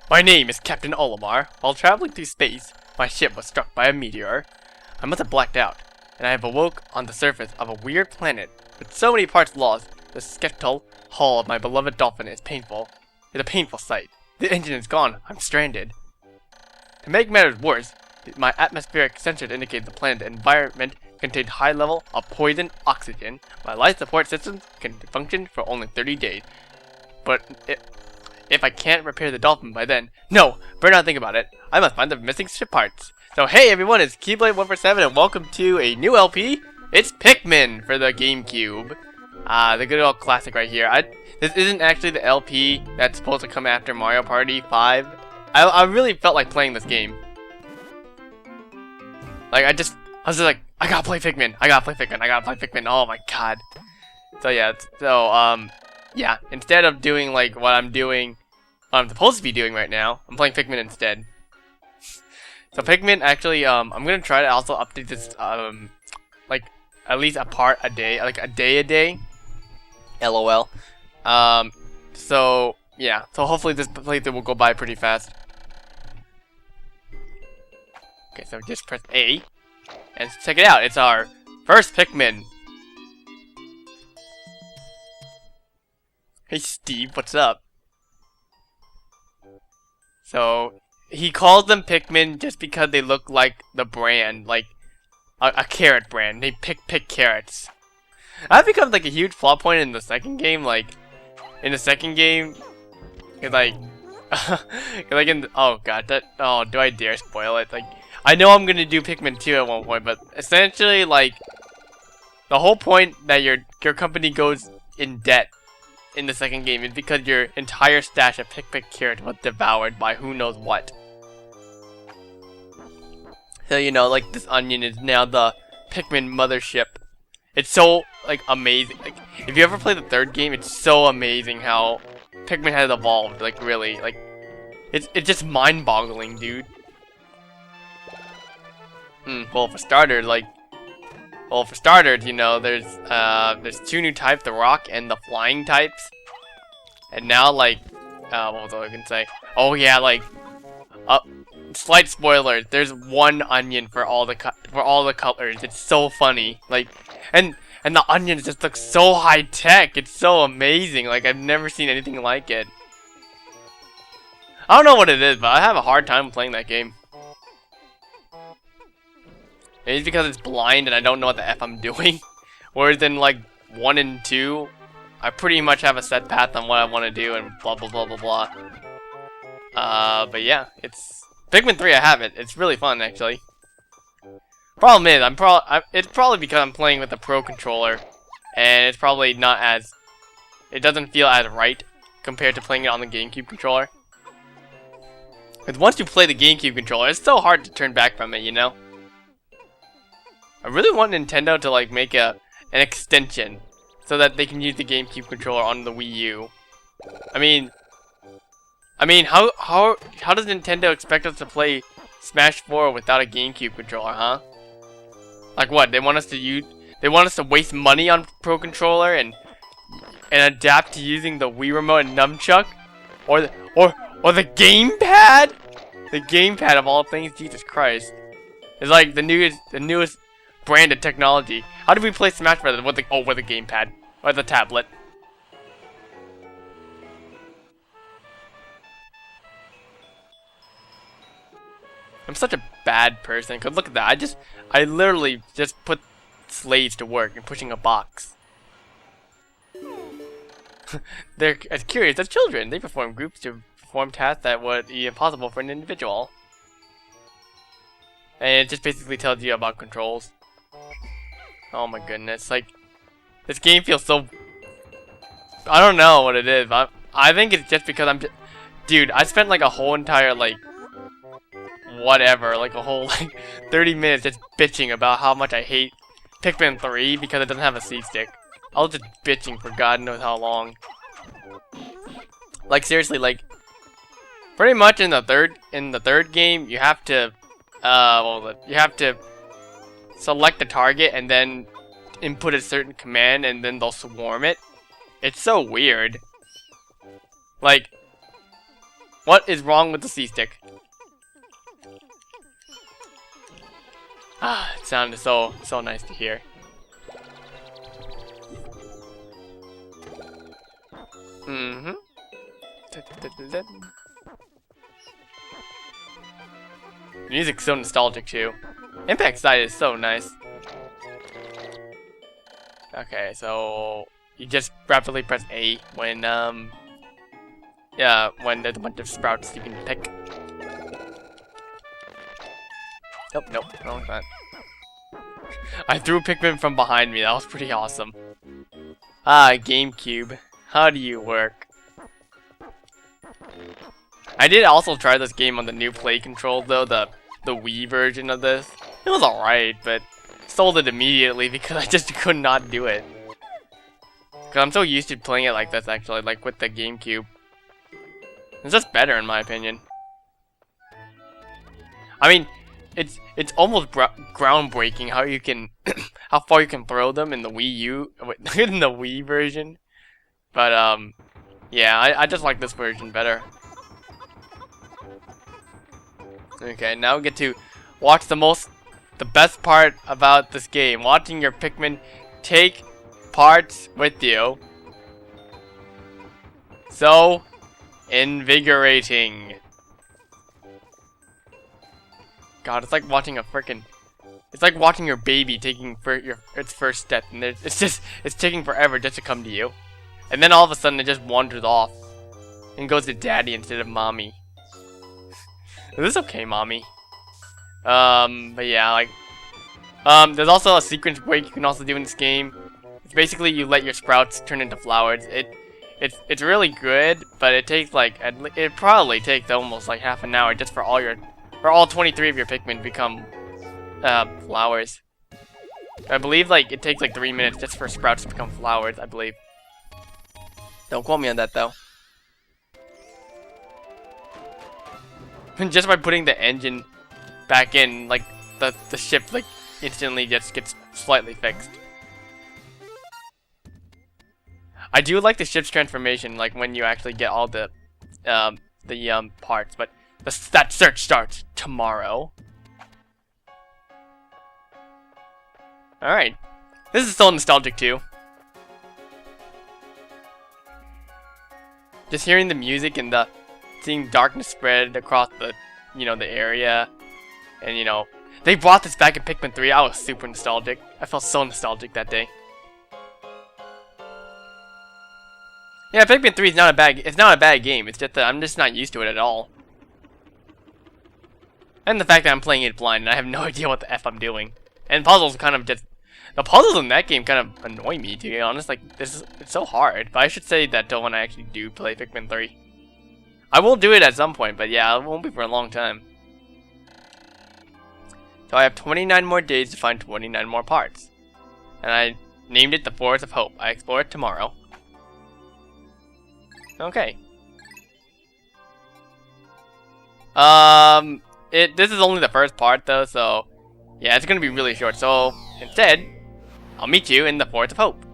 My name is Captain Olimar. While traveling through space, my ship was struck by a meteor. I must have blacked out, and I have awoke on the surface of a weird planet with so many parts lost. The skeletal hull of my beloved dolphin is painful. It's a painful sight. The engine is gone. I'm stranded. To make matters worse, my atmospheric sensors indicate the planet's environment contained high level of poison oxygen. My life support systems can function for only 30 days. But if I can't repair the dolphin by then, no, better not think about it. I must find the missing ship parts. So hey everyone, it's Keyblade147 and welcome to a new LP. It's Pikmin for the Gamecube. The good old classic right here. This isn't actually the LP that's supposed to come after Mario Party 5. I really felt like playing this game. Like I was just like, I gotta play Pikmin. Oh my god. So yeah, yeah, instead of doing like what I'm supposed to be doing right now, I'm playing Pikmin instead. So Pikmin, actually, I'm gonna try to also update this, like at least a part a day, like a day. LOL. So yeah, so hopefully this playthrough will go by pretty fast. Okay, so just press A, and check it out. It's our first Pikmin. Hey Steve, what's up? So, he calls them Pikmin just because they look like the brand, like a carrot brand. They pick carrots. That becomes like a huge plot point in the second game. Like, in the second game, it's like, oh god, do I dare spoil it? Like, I know I'm gonna do Pikmin 2 at one point, but essentially, like, the whole point that your company goes in debt in the second game is because your entire stash of pick carrot was devoured by who knows what. So you know, like, this onion is now the Pikmin mothership. It's so like amazing. Like, if you ever play the third game, it's so amazing how Pikmin has evolved. Like really, like it's just mind-boggling, dude. Well, for starters, you know, there's two new types, the rock and the flying types. And now, like, what was I gonna say? Oh yeah, like, slight spoilers. There's one onion for all the colors. It's so funny. Like, and the onions just look so high tech. It's so amazing. Like, I've never seen anything like it. I don't know what it is, but I have a hard time playing that game. Maybe it's because it's blind and I don't know what the F I'm doing. Whereas in like 1 and 2, I pretty much have a set path on what I want to do and blah blah blah blah blah. But yeah, it's Pikmin 3. I have it. It's really fun actually. Problem is, it's probably because I'm playing with a Pro controller, and it's probably not as, it doesn't feel as right compared to playing it on the Gamecube controller. Because once you play the Gamecube controller, it's so hard to turn back from it, you know. I really want Nintendo to like make an extension so that they can use the GameCube controller on the Wii U. I mean, how does Nintendo expect us to play Smash 4 without a GameCube controller, huh? Like what? They want us to waste money on Pro controller and adapt to using the Wii remote and nunchuck, or the gamepad? The gamepad of all things, Jesus Christ! It's like the newest brand of technology. How do we play Smash Bros. With a gamepad or the tablet? I'm such a bad person. Cause look at that. I literally just put slaves to work and pushing a box. They're as curious as children. They perform groups to perform tasks that would be impossible for an individual. And it just basically tells you about controls. Oh my goodness, like, this game feels so, I don't know what it is, but I think it's just because dude, I spent like a whole entire, like, whatever, like a whole, like, 30 minutes just bitching about how much I hate Pikmin 3 because it doesn't have a C-stick. I was just bitching for God knows how long. Like, seriously, like, pretty much in the third game, you have to, you have to select a target and then input a certain command and then they'll swarm it. It's so weird. Like, What is wrong with the C-stick? Ah, it sounded so nice to hear. Mm-hmm. The music's so nostalgic too. Impact side is so nice. Okay, so you just rapidly press A when when there's a bunch of sprouts you can pick. Nope, wrong that. I threw Pikmin from behind me. That was pretty awesome. Ah, Gamecube. How do you work? I did also try this game on the new Play Control though, the Wii version of this. It was alright, but sold it immediately because I just could not do it. Cause I'm so used to playing it like this actually, like with the GameCube. It's just better in my opinion. I mean, it's almost groundbreaking how you can how far you can throw them in the Wii U in the Wii version. But yeah, I just like this version better. Okay, now we get to watch the best part about this game, watching your Pikmin take parts with you. So invigorating. God, it's like watching it's like watching your baby taking its first step, and it's taking forever just to come to you. And then all of a sudden it just wanders off and goes to daddy instead of mommy. Is this okay, mommy? But yeah, like, there's also a sequence break you can also do in this game. It's basically you let your sprouts turn into flowers. It's really good, but it takes like, it probably takes almost like half an hour just for all 23 of your Pikmin to become, flowers. I believe like it takes like 3 minutes just for sprouts to become flowers, I believe. Don't quote me on that though. Just by putting the engine back in, like the ship like instantly just gets slightly fixed. I do like the ship's transformation, like when you actually get all the parts, but that search starts tomorrow. Alright. This is so nostalgic too. Just hearing the music and seeing darkness spread across the area, and they brought this back in Pikmin 3. I was super nostalgic. I felt so nostalgic that day. Yeah, Pikmin 3 is not a bad game. It's just that I'm just not used to it at all. And the fact that I'm playing it blind and I have no idea what the F I'm doing. And puzzles kind of just... The puzzles in that game kind of annoy me, to be honest. Like, it's so hard. But I should say that when I actually do play Pikmin 3. I will do it at some point, but yeah, it won't be for a long time. So I have 29 more days to find 29 more parts. And I named it the Forest of Hope. I explore it tomorrow. Okay. This is only the first part though, so yeah, it's gonna be really short. So instead, I'll meet you in the Forest of Hope.